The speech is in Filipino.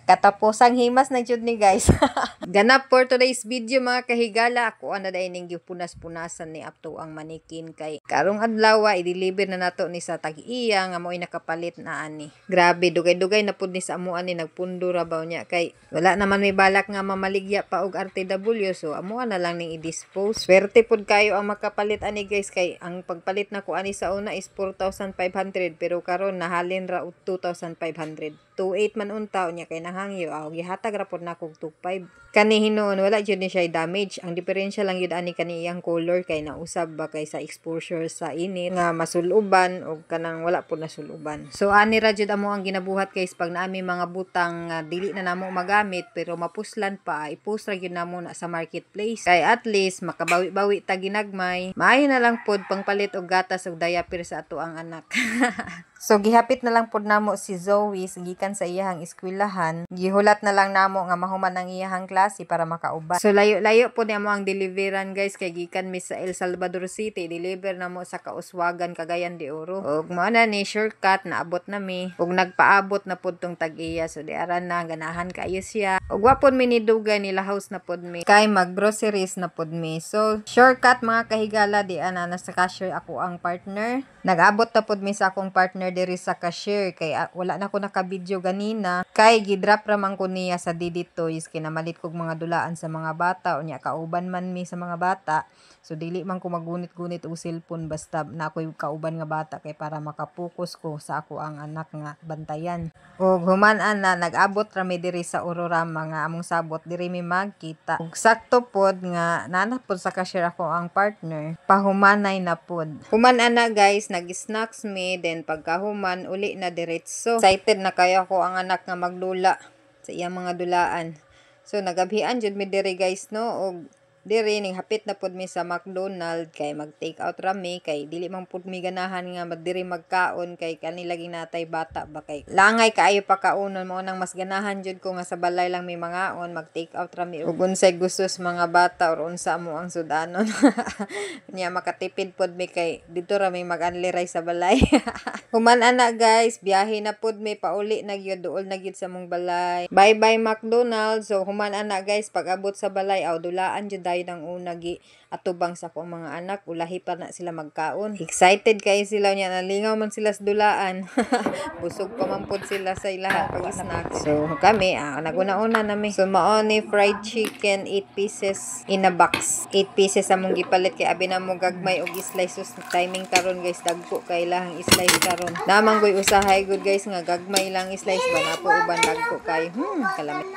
Katapusang himas na jud ni guys. Ganap for today's video mga kahigala. Ako ana dai ning punas-punasan ni apto ang manikin kay karong adlaw i-deliver na nato ni sa tag-iya nga mo'y nakapalit na ani. Grabe dugay-dugay na pud ni sa amo ani nagpundo ra baw niya kay wala naman may balak nga mamaligya pa og RTW so amo na lang ning i-dispose. Swerte pud kayo ang makapalit ani guys kay ang pagpalit na ko ani sa una is 4,500 pero karon nahalin ra og 2,500. 2.8 man unta niya kay nahangyo gihatag ra pud na kog 2.5 kani hinuon wala jud ni siya damage ang diferensya lang yun ani kaniyang color kay nausab ba kay sa exposure sa init nga masuluban o kanang wala pud nasuluban so ani ra jud amo ang ginabuhat guys pag naami mga butang dili na namo magamit pero mapuslan pa i-post ra gyud namo na sa marketplace kay at least makabawi-bawi ta ginagmay maayo na lang pud pangpalit og gatas ug diaper sa ato ang anak. So gihapit na lang pud namo si Zoe gikan sa iyahang eskwelahan. Gihulat na lang namo nga mahuman ang iyahang klase para makauban. So layo-layo pud namo ang deliveran guys kay gikan mi sa El Salvador City deliver namo sa Kauswagan, Cagayan de Oro. Ug mao na ni shortcut naabot na mi. Ug nagpaabot na pud tong tag-iya so di aran na ganahan kaayo siya. Ug wa pud mi ni dugay nila house na pud mi. Kay mag-groceries na pud mi. So shortcut mga kahigala di ana na sa cashier ako ang partner. Nag-abot na pud mi sa akong partner diri sa cashier kay wala na ko naka-video ganina kay gidrop ra man ko niya sa Didi Toys kinamalit kog mga dulaan sa mga bata unya kauban man mi sa mga bata so dili man ko magunit-gunit og cellphone basta na ako'y kauban nga bata kay para makapokus ko sa ako ang anak nga bantayan ug human ana nag-abot ra mi diri sa Ororama nga among sabot diri mi magkita ug sakto pod nga nana pod sa cashier ako ang partner pahumanay na pod human ana guys nag-snacks mi then pagkahuman uli na diretso excited na kayo ako ang anak nga maglula sa iyang mga dulaan so nagabhian jud mi diri guys no og diri ning hapit na pud mi sa McDonald kay mag take out ra mi kay dili man pud mi ganahan nga diri magkaon kay kanila ginatay bata ba kay langay kaayo pa kaunon mo nang mas ganahan jud ko nga sa balay lang mi mangaon mag take out ra mi ug unsay gusto sa mga bata or unsa mo ang sudanon nya makatipid pud mi kay dito ra mi mag-anliray sa balay. Human ana guys biyahe na pud mi pauli na gyud duol na gyud sa mong balay bye bye McDonald's so human ana guys pag abot sa balay dulaan jud ng una gi atubang sa akong mga anak ulahi pa na sila magkaon excited kay sila nya nalingaw man sila sa dulaan busog pa man pod sila sa ilahang pag-snack so kami naguna-una na mi so mao ni fried chicken 8 pieces in a box 8 pieces among gipalit kay abi na mo gagmay og slice timing karon guys dagko kay lahang slice karon namang goy usahay good guys nga gagmay lang slice ba na po uban dagko kay kalamit